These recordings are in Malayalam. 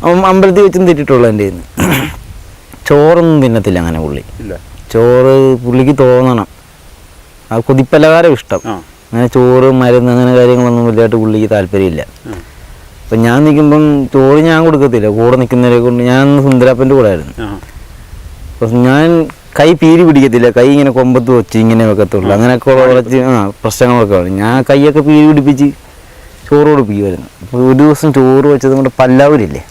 അമ്പലത്തിൽ വെച്ചും തെറ്റിട്ടുള്ളൂ എൻ്റെ കയ്യിൽ നിന്ന്. ചോറൊന്നും തിന്നത്തില്ല അങ്ങനെ പുള്ളി. ചോറ് പുള്ളിക്ക് തോന്നണം, ആ കൊതിപ്പലഹാരം ഇഷ്ടം. അങ്ങനെ ചോറ് മരുന്ന് അങ്ങനെ കാര്യങ്ങളൊന്നും വലുതായിട്ട് പുള്ളിക്ക് താല്പര്യമില്ല. അപ്പം ഞാൻ നിൽക്കുമ്പം ചോറ് ഞാൻ കൊടുക്കത്തില്ല, കൂടെ നിൽക്കുന്നവരെ കൊണ്ട്. ഞാൻ സുന്ദരപ്പൻ്റെ കൂടെ ആയിരുന്നു. അപ്പം ഞാൻ കൈ പീരി പിടിക്കത്തില്ല, കൈ ഇങ്ങനെ കൊമ്പത്ത് വെച്ച് ഇങ്ങനെ വെക്കത്തുള്ളൂ. അങ്ങനെയൊക്കെ ഉള്ള കുറച്ച് പ്രശ്നങ്ങളൊക്കെ ആണ്. ഞാൻ കൈയൊക്കെ പീരി പിടിപ്പിച്ച് ചോറ് കൊടുപ്പിക്കുമായിരുന്നു. അപ്പോൾ ഒരു ദിവസം ചോറ് വെച്ചത് കൊണ്ട് പല്ലാവൂരില്ലേ,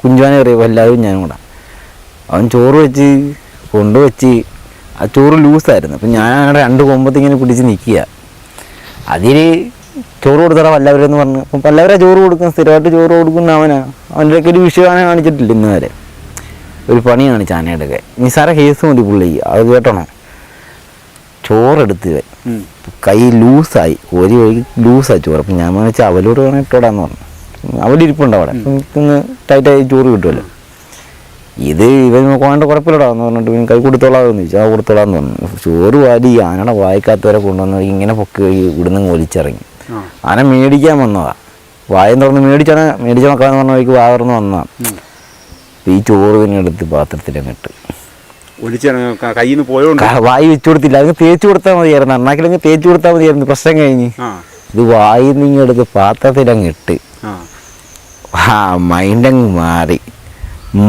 കുഞ്ചുവാനെ അറിയാം, പല്ലാവൂരും ഞാനും കൂടെ. അവൻ ചോറ് വെച്ച് കൊണ്ടുവച്ച് ആ ചോറ് ലൂസായിരുന്നു. അപ്പം ഞാൻ അങ്ങനെ 2 കൊമ്പത്ത് ഇങ്ങനെ പിടിച്ച് നിൽക്കുക. അതിൽ ചോറ് കൊടുത്തടാ പല്ലവരെന്ന് പറഞ്ഞു. അപ്പം പല്ലവരെ ചോറ് കൊടുക്കും, സ്ഥിരമായിട്ട് ചോറ് കൊടുക്കുന്ന അവൻ്റെയൊക്കെ ഒരു വിഷയമാണ് കാണിച്ചിട്ടില്ല ഇന്ന് വരെ. ഒരു പണി കാണിച്ച ആനയുടെയൊക്കെ നിസാര കേസ് മതി പുള്ളി. അത് കേട്ടോണം, ചോറെടുത്ത് കൈ ലൂസായി, ഒരു വഴി ലൂസായി ചോറ്. അപ്പം ഞാൻ വെച്ചാൽ അവലോട് വേണം ഇട്ടോടാന്ന് പറഞ്ഞു. അവിടെ ഇരിപ്പുണ്ട്, അവിടെ ഇന്ന് ടൈറ്റായി ചോറ് കിട്ടുമല്ലോ. ഇത് ഇവൻ നോക്കാണ്ട് കുഴപ്പമില്ലടാന്ന് പറഞ്ഞിട്ട് ഇവൻ കൈ കൊടുത്തോളാമെന്ന് ചോദിച്ചു. ആ കൊടുത്തോളാന്ന് പറഞ്ഞു. ചോറ് വാരി ആനയുടെ വായിക്കാത്തവരെ കൊണ്ടുവന്ന് ഇങ്ങനെ പൊക്കി ഇവിടുന്ന് ഒലിച്ചിറങ്ങി. ആന മേടിക്കാൻ വന്നതാ, വായം തുറന്ന് മേടിച്ച മക്കാന്ന് പറഞ്ഞ വഴിക്ക് വാ തുറന്ന് വന്നതാ. ഈ ചോറ് തന്നെ എടുത്ത് പാത്രത്തിലങ്ങിട്ട് വായി വെച്ചു കൊടുത്തില്ല. അത് തേച്ച് കൊടുത്താൽ മതിയായിരുന്നു, അണ്ണാക്കിലങ്ങ് തേച്ച് കൊടുത്താൽ മതിയായിരുന്നു, പ്രശ്നം കഴിഞ്ഞ്. ഇത് വായി നിങ്ങൾ എടുത്ത് പാത്രത്തിലങ്ങിട്ട് മൈൻഡങ്ങ് മാറി.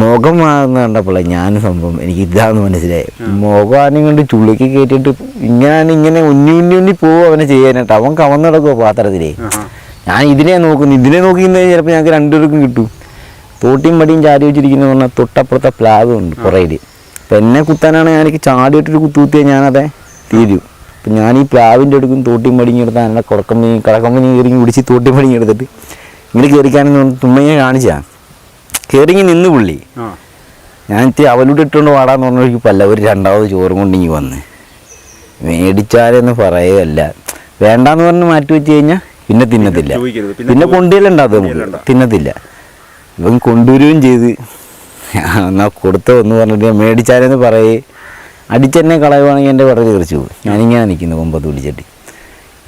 മുഖം മാറുന്ന കണ്ടപ്പോഴേ ഞാൻ സംഭവം എനിക്ക് ഇതാന്ന് മനസ്സിലായി. മുഖാനും കൊണ്ട് ചുളുക്കി കയറ്റിയിട്ട് ഇങ്ങനെ ഉന്നി പോവും അവനെ ചെയ്യാനായിട്ട്. അവൻ കവന്ന് കിടക്കുമോ പാത്രത്തിലേ. ഞാൻ ഇതിനെ നോക്കി ചിലപ്പോൾ ഞങ്ങൾക്ക് 2 പേർക്കും കിട്ടും. തോട്ടിയും മടിയും ചാടി വെച്ചിരിക്കുന്ന പറഞ്ഞാൽ തൊട്ടപ്പുറത്തെ പ്ലാവ് ഉണ്ട് പുറയിൽ. അപ്പം എന്നെ കുത്താനാണെങ്കിൽ എനിക്ക് ചാടിയിട്ടൊരു കുത്തിയാൽ ഞാനതെ തീരും. അപ്പം ഞാൻ ഈ പ്ലാവിൻ്റെ അടുക്കും തോട്ടിയും മടിയും എടുത്താൽ എൻ്റെ കടക്കമ്പനി കയറി പിടിച്ച് തോട്ടിയും മടിയും എടുത്തിട്ട് ഇങ്ങനെ കയറിക്കാനെന്ന് തുമ്മയെ കാണിച്ചാൽ കയറിങ്ങി നിന്ന് പുള്ളി. ഞാൻ അവലൂടെ ഇട്ടുകൊണ്ട് വാടാന്ന് പറഞ്ഞപ്പോൾ പല്ലവർ 2ാമത് ചോറും കൊണ്ട് ഇങ്ങി വന്ന് മേടിച്ചാലെന്ന് പറയുകയല്ല, വേണ്ടാന്ന് പറഞ്ഞ് മാറ്റി വെച്ച് കഴിഞ്ഞാൽ പിന്നെ തിന്നത്തില്ല, പിന്നെ കൊണ്ടുവരലുണ്ടാവും നമുക്ക്, തിന്നത്തില്ല. ഇവൻ കൊണ്ടുവരികയും ചെയ്ത് എന്നാൽ കൊടുത്തോ എന്ന് പറഞ്ഞിട്ട് മേടിച്ചാലെന്ന് പറയേ അടിച്ചെന്നെ കളയുവാണെങ്കിൽ എൻ്റെ വിറക് തെറിച്ചു പോകും. ഞാനിങ്ങനെ നിൽക്കുന്നു കൊമ്പത്ത് പിടിച്ചിട്ട്,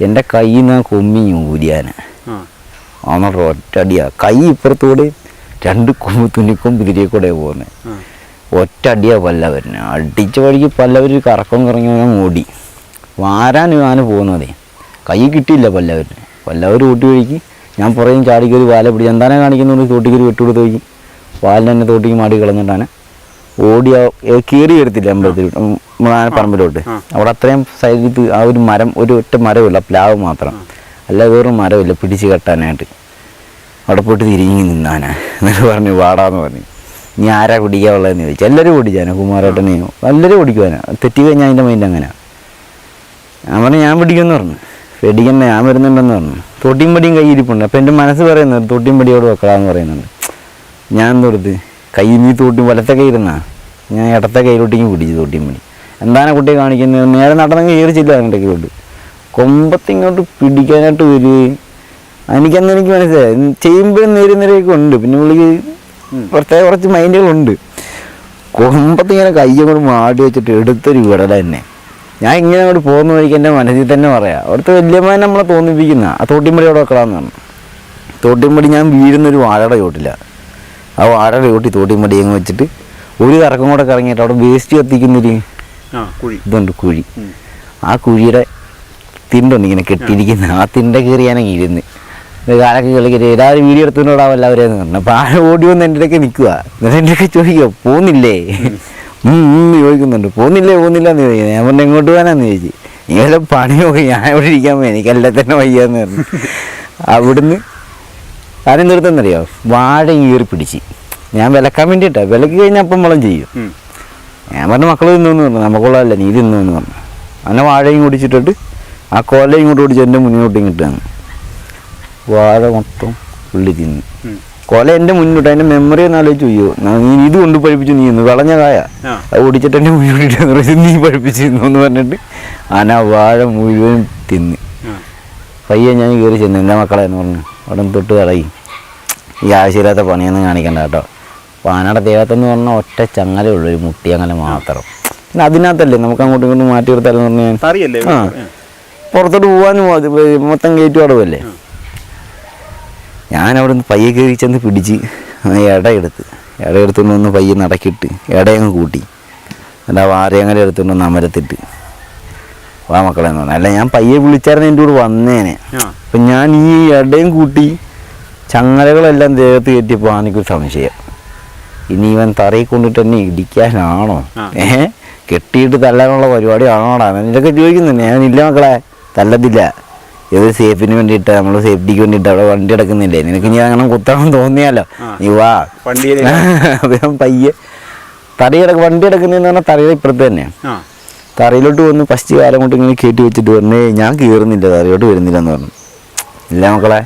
എൻ്റെ കയ്യിൽ നിന്ന് കൊമ്മി ഊരിയാന എന്നിട്ട് ഒറ്റടിയാ. കൈ ഇപ്പുറത്തൂടെ 2 കൊമ്പ് തുന്നിക്കൊമ്പ് ഇതിലേ കൂടെ പോകുന്നത്. ഒറ്റടിയാ പല്ലവരന്. അടിച്ച വഴിക്ക് പല്ലവർ കറക്കം കറങ്ങി ഓടി വാരാൻ ആന പോകുന്നതേ. കൈ കിട്ടിയില്ല പല്ലവർ ഓട്ടി വഴിക്ക്. ഞാൻ പുറയും ചാടിക്കൊരു വാല പിടിച്ച് എന്താനെ കാണിക്കുന്നതുകൊണ്ട് തോട്ടിക്കൊരു വെട്ടുകൊടുത്ത് വയ്ക്കും. വാലിന് തന്നെ തോട്ടിക്ക് മാടി കളഞ്ഞിട്ടാണ് ഓടി. കീറി എടുത്തില്ല അമ്പലത്തിൽ പറമ്പിലോട്ട്. അവിടെ അത്രയും സൈഡിൽ ആ ഒരു മരം, ഒറ്റ മരമില്ല, പ്ലാവ് മാത്രം, അല്ല വേറൊരു മരമില്ല പിടിച്ച് കെട്ടാനായിട്ട്. അവിടെ പോയിട്ട് തിരിഞ്ഞ് നിന്നാനാ. എന്നിട്ട് പറഞ്ഞു വാടാന്ന് പറഞ്ഞു. നീ ആരാ പിടിക്കാനുള്ളതെന്ന് ചോദിച്ചു. എല്ലാവരും ഓടിച്ചാനാ, കുമാരേട്ടനെയോ എല്ലാവരും ഓടിക്കുവാനാ. തെറ്റി കഴിഞ്ഞാൽ അതിൻ്റെ മൈൻഡ് അങ്ങനെ. ഞാൻ പറഞ്ഞു ഞാൻ പിടിക്കുമെന്ന് പറഞ്ഞു. പേടിക്കണ്ട, ഞാൻ വരുന്നുണ്ടെന്ന് പറഞ്ഞു. തോട്ടിയും പടിയും കയ്യിരിപ്പുണ്ട്. അപ്പം എൻ്റെ മനസ്സ് പറയുന്നത് തോട്ടിയും പടിയോട് വെക്കലാന്ന് പറയുന്നുണ്ട്. ഞാൻ എന്തോടുത്ത് കൈ നീ വലത്തെ കയ്യിരുന്നാ, ഞാൻ ഇടത്തെ കയ്യിലോട്ടേക്ക് പിടിച്ചു തോട്ടിയും പടി. എന്താണ് കുട്ടിയെ കാണിക്കുന്നത്? നേരെ നടന്നെങ്കിൽ കയറിച്ചില്ല അങ്ങോട്ടേക്കോട്ട്. കൊമ്പത്തിങ്ങോട്ട് പിടിക്കാനായിട്ട് വരികയും എനിക്കന്ന് എനിക്ക് മനസ്സിലായി. ചെയ്യുമ്പോഴും നേരിയൊക്കെ ഉണ്ട്. പിന്നെ പുള്ളിക്ക് കുറച്ച് മൈൻഡുകളുണ്ട്. കൊമ്പത്തിങ്ങനെ കയ്യങ്ങോട്ട് മാടി വെച്ചിട്ട് എടുത്തൊരു വിടല തന്നെ. ഞാൻ ഇങ്ങനെ അങ്ങോട്ട് പോകുന്ന വഴിക്ക് എൻ്റെ മനസ്സിൽ തന്നെ പറയാം, അവിടുത്തെ വല്യമ്മ നമ്മളെ തോന്നിപ്പിക്കുന്ന ആ തോട്ടിമ്പടി അവിടെ വെക്കലാന്ന് പറഞ്ഞു. തോട്ടിമ്പടി ഞാൻ വീഴുന്നൊരു വാഴയുടെ ചോട്ടില്ല. ആ വാഴയുടെ ചോട്ടി തോട്ടിമ്പടി അങ്ങ് വെച്ചിട്ട് ഒരു കറക്കം കൂടെ കറങ്ങിയിട്ട് അവിടെ വേസ്റ്റ് കത്തിക്കുന്നൊരു ഇതുണ്ട്, കുഴി. ആ കുഴിയുടെ തിണ്ടുണ്ട് ഇങ്ങനെ കെട്ടിയിരിക്കുന്ന. ആ തിണ്ട കയറി ഞാനങ്ങ് ഇരുന്ന് കാലൊക്കെ കളിക്കരുത് എല്ലാവരും വീഡിയോ എടുത്തുകൊണ്ടോടാ എല്ലാവരെയെന്ന് പറഞ്ഞു. അപ്പോൾ ആ ഓടി വന്ന് എൻ്റെ അടുക്കെ നിൽക്കുക. എന്നിട്ട് എൻ്റെ ഒക്കെ ചോദിക്കുക പോകുന്നില്ലേ ചോദിക്കുന്നുണ്ട്. പോകുന്നില്ലേ എന്ന് ചോദിക്കുന്നത്. ഞാൻ പറഞ്ഞു എങ്ങോട്ട് പോകാനാന്ന് ചോദിച്ചു. ഇങ്ങനെ പണി നോക്കി ഞാൻ ഇവിടെ ഇരിക്കാൻ പോയി, എനിക്കെല്ലാം തന്നെ വയ്യാന്ന് പറഞ്ഞു. അവിടുന്ന് ആരും നിർത്തുന്നറിയോ, വാഴ കീറി പിടിച്ച് ഞാൻ വിലക്കാൻ വേണ്ടിയിട്ടാണ്. വിലക്ക് കഴിഞ്ഞാൽ അപ്പം വളം ചെയ്യും. ഞാൻ പറഞ്ഞു മക്കൾ തിന്നോന്ന് പറഞ്ഞു. നമുക്കുള്ളതല്ല നീ തിന്നോന്ന് പറഞ്ഞു. അങ്ങനെ വാഴയും കുടിച്ചിട്ടിട്ട് ആ കൊലയും ഇങ്ങോട്ട് ഓടിച്ച് എൻ്റെ മുന്നോട്ട് ഇങ്ങിട്ടാണ്. വാഴ മൊത്തം പുള്ളി തിന്നു. കൊല എൻ്റെ മുന്നോട്ട്. അതിൻ്റെ മെമ്മറി ഒന്ന് ആലോചിച്ച് ചെയ്യോ, നീ ഇത് കൊണ്ട് പഴിപ്പിച്ചു, നീ ഇന്ന് വിളഞ്ഞ കായ അത് ഓടിച്ചിട്ട് എൻ്റെ മുന്നോട്ട് നീ പഴിപ്പിച്ചു എന്ന് പറഞ്ഞിട്ട് ആന വാഴ മുഴുവൻ തിന്ന്. പയ്യെ ഞാൻ കയറി ചെന്നു. എൻ്റെ മക്കളെന്ന് പറഞ്ഞു അവിടെ തൊട്ട് കളയും, ഈ ആവശ്യമില്ലാത്ത പണിയൊന്നും കാണിക്കണ്ട കേട്ടോ. അപ്പോൾ ആനയുടെ ദേഹത്തെന്ന് പറഞ്ഞാൽ ഒറ്റ ചങ്ങലേ ഉള്ളൂ, ഒരു മുട്ടി അങ്ങനെ മാത്രം. പിന്നെ അതിനകത്തല്ലേ നമുക്ക് അങ്ങോട്ടും ഇങ്ങോട്ടും മാറ്റി കൊടുത്താലെന്ന് പറഞ്ഞാൽ ആ പുറത്തോട്ട് പോകാനും മൊത്തം കയറ്റും അടവല്ലേ. ഞാൻ അവിടെ നിന്ന് പയ്യെ കയറി ചെന്ന് പിടിച്ച് ഇടയെടുത്തുകൊണ്ട് ഒന്ന് പയ്യെ നടക്കിയിട്ട് ഇടയങ്ങ് കൂട്ടി എന്നിട്ട് ആ വാരയങ്ങനെ എടുത്തുകൊണ്ട് ഒന്ന് അമരത്തിട്ട് വാ മക്കളെ എന്ന് പറഞ്ഞു. അല്ല ഞാൻ പയ്യെ വിളിച്ചായിരുന്നു എൻ്റെ കൂടെ വന്നേനെ. അപ്പം ഞാൻ ഈ ഇടയും കൂട്ടി ചങ്ങലകളെല്ലാം ദേഹത്ത് കയറ്റിയപ്പോൾ എനിക്കൊരു സംശയം, ഇനി ഇവൻ തറയിൽ കൊണ്ടിട്ട് എന്നെ ഇടിക്കാനാണോ, കെട്ടിയിട്ട് തല്ലാനുള്ള പരിപാടിയാണോടാ ഇതൊക്കെ ചോദിക്കുന്നുണ്ട്. ഞാനില്ല മക്കളെ, തല്ലത്തില്ല, ഇത് സേഫിന് വേണ്ടിയിട്ട്, നമ്മൾ സേഫ്റ്റിക്ക് വേണ്ടിയിട്ട് അവിടെ വണ്ടി എടുക്കുന്നില്ലേ, നിനക്ക് ഇനി അങ്ങനെ കുത്തണം തോന്നിയാലോ, നീ വാ. അപ്പം പയ്യെ വണ്ടി എടുക്കുന്നതെന്ന് പറഞ്ഞാൽ തറയുടെ ഇപ്പുറത്ത് തന്നെ. തറയിലോട്ട് വന്ന് ഫസ്റ്റ് കാലം കൊണ്ട് ഇങ്ങനെ കയറ്റി വെച്ചിട്ട് പറഞ്ഞേ ഞാൻ കയറുന്നില്ല, തറയോട്ട് വരുന്നില്ല എന്ന് പറഞ്ഞു. ഇല്ല മക്കളെ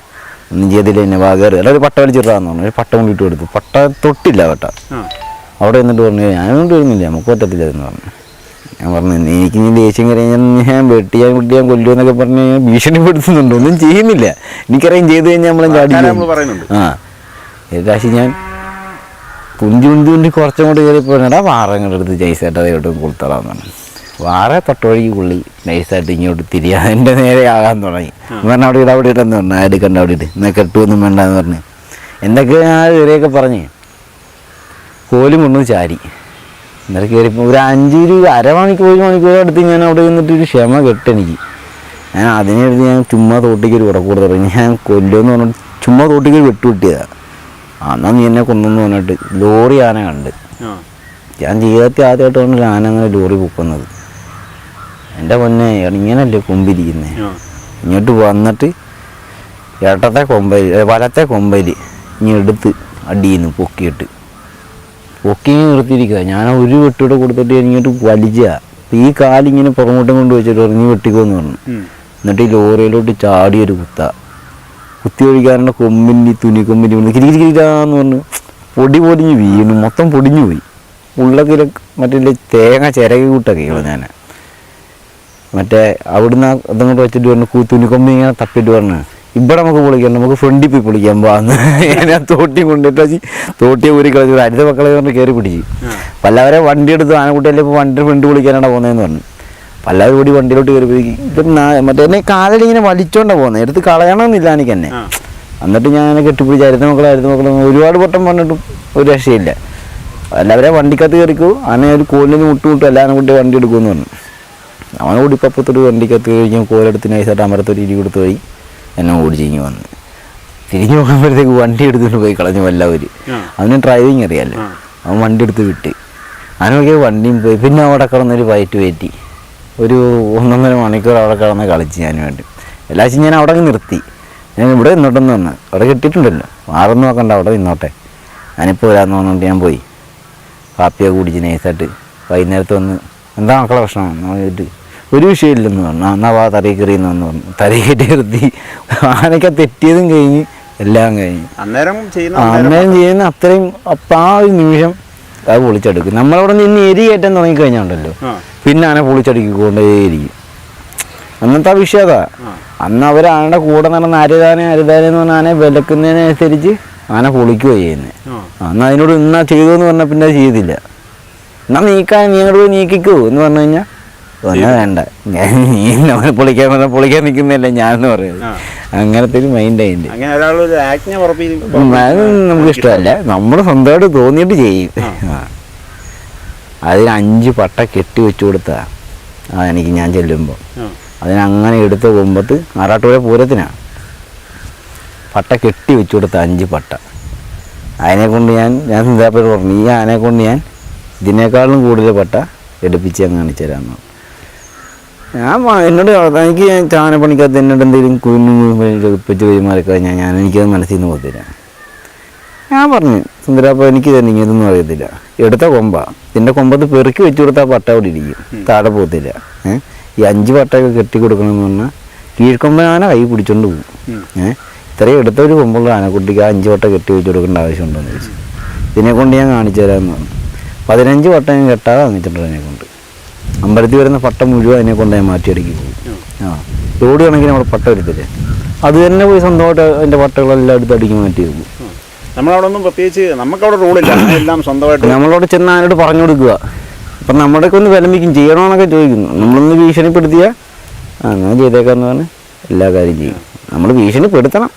ഒന്നും ചെയ്തില്ല, എന്നെ വാ കയറി. അല്ല ഒരു പട്ട വലിച്ചിട്ടാന്ന് പറഞ്ഞു. ഒരു പട്ട കൊണ്ടിട്ട് കൊടുത്തു. പട്ട തൊട്ടില്ല പട്ട. അവിടെ എന്നിട്ട് പറഞ്ഞു ഞാനൊന്നും വരുന്നില്ല, നമുക്ക് പറ്റത്തില്ല എന്ന് പറഞ്ഞു. ഞാൻ പറഞ്ഞു എനിക്ക് ഇനി ദേഷ്യം കഴിഞ്ഞാൽ ഞാൻ വെട്ടിയാൻ കൊല്ലുമെന്നൊക്കെ പറഞ്ഞ് ഞാൻ ഭീഷണിപ്പെടുത്തുന്നുണ്ട്, ഒന്നും ചെയ്യുന്നില്ല. എനിക്കറിയാം ചെയ്ത് കഴിഞ്ഞാൽ നമ്മളെ ചാടി. ഏകാശി ഞാൻ കുഞ്ചി കുറച്ചും കൂടി കയറിപ്പോടാ വാറങ്ങളുടെ അടുത്ത് നൈസായിട്ട് അതോട്ട് കൊടുത്തടാന്ന് പറഞ്ഞു. വാറ തൊട്ടുവഴിക്ക് പുള്ളി നൈസായിട്ട് ഇങ്ങോട്ട് തിരിയാ എൻ്റെ നേരെ ആകാൻ തുടങ്ങി. പറഞ്ഞാൽ അവിടെ ഇട്ടെന്ന് പറഞ്ഞു, എടുക്കണ്ട അവിടെ ഇട്ട് എന്നാൽ കെട്ടുമൊന്നും വേണ്ടെന്ന് പറഞ്ഞ് എന്തൊക്കെ ഞാൻ കയറിയൊക്കെ പറഞ്ഞ് കോലും കൊണ്ടു ചാരി. എന്നിട്ട് കയറിപ്പോൾ ഒരു 1 മണിക്കൂർ അടുത്ത് ഞാൻ അവിടെ നിന്നിട്ട് ഒരു ക്ഷമ കെട്ടെനിക്ക്. ഞാൻ അതിനെടുത്ത് ഞാൻ ചുമ്മാ തോട്ടിക്കൊരു ഉടക്കൂടെ തുടങ്ങി. ഞാൻ കൊല്ലുമെന്ന് പറഞ്ഞിട്ട് ചുമ്മാ തോട്ടിക്കൊരു വെട്ടുവിട്ടിയതാണ്. എന്നാൽ നീ എന്നെ കൊന്നെന്ന് പറഞ്ഞിട്ട് ലോറി ആന കണ്ട്. ഞാൻ ജീവിതത്തിൽ ആദ്യമായിട്ടാണ് ആന അങ്ങനെ ലോറി പൊക്കുന്നത്. എൻ്റെ പൊന്നെ ഇങ്ങനല്ലേ കൊമ്പിരിക്കുന്നത്. ഇങ്ങോട്ട് വന്നിട്ട് വലത്തെ കൊമ്പയിൽ ഇനി എടുത്ത് അടിയുന്നു പൊക്കി നിർത്തിയിരിക്കുക. ഞാൻ ഒരു വെട്ടൂടെ കൊടുത്തിട്ട് ഇങ്ങോട്ട് വലിച്ച ഈ കാലിങ്ങനെ പുറമോട്ടും കൊണ്ട് വെച്ചിട്ട് ഇറങ്ങി വെട്ടിക്കോന്ന് പറഞ്ഞു. എന്നിട്ട് ഈ ലോറിയിലോട്ട് ചാടിയൊരു കുത്തി ഒഴിക്കാനുള്ള കൊമ്പിൻ്റെ തുണിക്കൊമ്പിൻ്റെ കിരികിരിക്കാന്ന് പറഞ്ഞു പൊടിഞ്ഞ് വീണു, മൊത്തം പൊടിഞ്ഞു പോയി. ഉള്ളക്കില മറ്റേ തേങ്ങ ചിരകി കൂട്ടൊക്കെ ഞാൻ മറ്റേ അവിടുന്ന് അതങ്ങോട്ട് വെച്ചിട്ട് പറഞ്ഞു തുണിക്കൊമ്പ് ഇങ്ങനെ തപ്പിട്ട് പറഞ്ഞു ഇവിടെ നമുക്ക് പൊളിക്കാം, നമുക്ക് ഫ്രണ്ടിൽ പോയി പൊളിക്കാൻ പോകാന്ന്. ഞാൻ തോട്ടി കൊണ്ടിട്ട് തോട്ടിയെ ഊരി കളിച്ചു. അടുത്ത മക്കളെ പറഞ്ഞ് കയറി പിടിച്ചു. പല്ലവരെ വണ്ടി എടുത്ത് ആനക്കുട്ടിയല്ലേ ഇപ്പോൾ വണ്ടി ഫ്രണ്ട് പൊളിക്കാനാണ് പോകുന്നതെന്ന് പറഞ്ഞു. പല്ലവരും കൂടി വണ്ടിയിലോട്ട് കയറി പോയി. ഇപ്പം മറ്റേ എന്നെ കാലിൽ ഇങ്ങനെ വലിച്ചോണ്ടാണ് പോകുന്നത്, എടുത്ത് കളയണമെന്നില്ല എനിക്ക് എന്നെ. എന്നിട്ട് ഞാൻ കെട്ടിപ്പിടിച്ച് അടുത്ത മക്കളെ ഒരുപാട് വട്ടം പറഞ്ഞിട്ടും ഒരു രക്ഷയില്ല. എല്ലാവരെയും വണ്ടിക്കകത്ത് കയറിക്കോ, ആനെ ഒരു കോലിന് മുട്ടുമുട്ടും എല്ലാവരും കൂട്ടി വണ്ടി എടുക്കുമെന്ന് പറഞ്ഞു. അവനെ കൂടി ഇപ്പം അപ്പത്തൊരു വണ്ടിക്കകത്ത് കഴിഞ്ഞാൽ കോലെടുത്ത് നൈസായിട്ട് അമരത്തൊരു ഇരി കൊടുത്ത് പോയി എന്നെ ഓടിച്ചിങ്ങി വന്ന്. തിരിഞ്ഞു പോകുമ്പോഴത്തേക്ക് വണ്ടി എടുത്തിട്ട് പോയി കളഞ്ഞു എല്ലാവരും. അവന് ഡ്രൈവിങ് അറിയാമല്ലോ, അവൻ വണ്ടി എടുത്ത് വിട്ട് അവനൊക്കെ വണ്ടിയും പോയി. പിന്നെ അവിടെ കിടന്നൊരു വയറ്റി ഒരു 1.5 മണിക്കൂർ അവിടെ കിടന്ന് കളിച്ച് ഞാൻ വേണ്ടി. എല്ലാവരും ഞാൻ അവിടെ നിർത്തി. ഞാൻ ഇവിടെ നിന്നോട്ടെന്ന് പറഞ്ഞു, അവിടെ കിട്ടിയിട്ടുണ്ടല്ലോ, മാറൊന്നും നോക്കണ്ട, അവിടെ നിന്നോട്ടെ, ഞാനിപ്പോൾ വരാമെന്ന് പറഞ്ഞിട്ട് ഞാൻ പോയി കാപ്പിയൊക്കെ കുടിച്ച് നൈസായിട്ട് വൈകുന്നേരത്ത് വന്ന് എന്താ മക്കളെ പ്രശ്നം നോക്കിയിട്ട് ഒരു വിഷയമില്ലെന്ന് പറഞ്ഞു. എന്നാൽ വാ തറയിൽ കയറിയെന്ന് പറഞ്ഞു. തറയിൽ കയറ്റി നിർത്തി. ആനൊക്കെ തെറ്റിയതും കഴിഞ്ഞ് എല്ലാം കഴിഞ്ഞ് അന്നേരം ചെയ്യുന്ന അത്രയും അപ്പം ആ ഒരു നിമിഷം അത് പൊളിച്ചെടുക്കും. നമ്മളവിടെ നിന്ന് എരി കയറ്റാൻ തുടങ്ങിക്കഴിഞ്ഞാണ്ടല്ലോ പിന്നെ ആന പൊളിച്ചടുക്കിക്കൊണ്ടേയിരിക്കും. അന്നത്തെ ആ വിഷയം അതാ. അന്ന് അവർ ആനയുടെ കൂടെ നടന്ന അരുതാനെന്ന് പറഞ്ഞ ആനയെ വിലക്കുന്നതിനനുസരിച്ച് ആന പൊളിക്കുകയാണ് ചെയ്യുന്നത്. അന്ന് അതിനോട് ഇന്നാ ചെയ്തു എന്ന് പറഞ്ഞാൽ പിന്നെ അത് ചെയ്തില്ല. എന്നാൽ നീക്കാൻ നീങ്ങോട് പോയി നീക്കിക്കോ എന്ന് പറഞ്ഞു കഴിഞ്ഞാൽ ഒന്നും വേണ്ട, നീ നമ്മളെ പൊളിക്കാൻ നിൽക്കുന്നില്ല ഞാനെന്ന് പറയുന്നത്. അങ്ങനത്തെ ഒരു മൈൻഡ് അതിൻ്റെ. അത് നമുക്ക് ഇഷ്ടമല്ല, നമ്മൾ സ്വന്തമായിട്ട് തോന്നിയിട്ട് ചെയ്യും. അതിന് 5 പട്ട കെട്ടി വെച്ചു കൊടുത്താ എനിക്ക് ഞാൻ ചെല്ലുമ്പോൾ. അതിനങ്ങനെ എടുത്ത കൊമ്പത്ത് ആറാട്ടുപുഴ പൂരത്തിനാണ് പട്ട കെട്ടി വെച്ചു കൊടുത്ത 5 പട്ട. അതിനെക്കൊണ്ട് ഞാൻ സിന്താപ്പേർ പറഞ്ഞു, ഈ ആനയെക്കൊണ്ട് ഞാൻ ഇതിനേക്കാളും കൂടുതൽ പട്ട എടുപ്പിച്ച് ഞാൻ കാണിച്ചു തരാമെന്ന്. എന്നോട് എനിക്ക് ചാനപ്പണിക്കകത്ത് എന്നോട് എന്തെങ്കിലും കുഞ്ഞുപ്പിച്ച് പെരുമാറി കഴിഞ്ഞാൽ എനിക്കത് മനസ്സിൽ നിന്ന് പോകത്തില്ല. ഞാൻ പറഞ്ഞു സുന്ദരാപ്പ എനിക്ക് തന്നെ ഇതൊന്നും അറിയത്തില്ല, എടുത്ത കൊമ്പ ഇതിൻ്റെ കൊമ്പത്ത് പെറുക്കി വെച്ച് കൊടുത്താൽ പട്ട അവിടെ ഇരിക്കും, താഴെ പോകത്തില്ല. ഈ 5 പട്ടയൊക്കെ കെട്ടി കൊടുക്കണമെന്ന് പറഞ്ഞാൽ കീഴ്ക്കൊമ്പ ആന കൈ പിടിച്ചോണ്ട് പോകും. ഇത്രയും എടുത്ത ഒരു കൊമ്പുള്ള ആനക്കുട്ടിക്ക് 5 പട്ട കെട്ടി വെച്ച് കൊടുക്കേണ്ട ആവശ്യമുണ്ടെന്ന് ചോദിച്ചു. ഇതിനെക്കൊണ്ട് ഞാൻ കാണിച്ചു തരാമെന്ന് പറഞ്ഞു. 15 പട്ട ഞാൻ കെട്ടാതെ വാങ്ങിച്ചിട്ടുണ്ട് അതിനെക്കൊണ്ട്. അമ്പലത്തിൽ വരുന്ന പട്ട മുഴുവൻ അതിനെ കൊണ്ട് ഞാൻ മാറ്റിയെടുക്കി പോകും. ലോഡ് കണക്കിന് അവിടെ പട്ട എടുത്തില്ലേ, അത് തന്നെ പോയി സ്വന്തമായിട്ട് അതിൻ്റെ പട്ടകളെല്ലാം എടുത്ത് അടുക്കി മാറ്റി വെക്കും. നമ്മളവിടെ ഒന്നും പ്രത്യേകിച്ച് നമുക്കവിടെ റൂളില്ല, എല്ലാം സ്വന്തമായിട്ട് നമ്മളോട് ചെന്ന് അതിനോട് പറഞ്ഞു കൊടുക്കുക. അപ്പം നമ്മുടെയൊക്കെ ഒന്ന് വിലമിക്കും ചെയ്യണമെന്നൊക്കെ ചോദിക്കുന്നു. നമ്മളൊന്ന് ഭീഷണിപ്പെടുത്തിയാൽ അങ്ങനെ ചെയ്തേക്കാന്ന് പറഞ്ഞ് എല്ലാ കാര്യം ചെയ്യും. നമ്മൾ ഭീഷണിപ്പെടുത്തണം.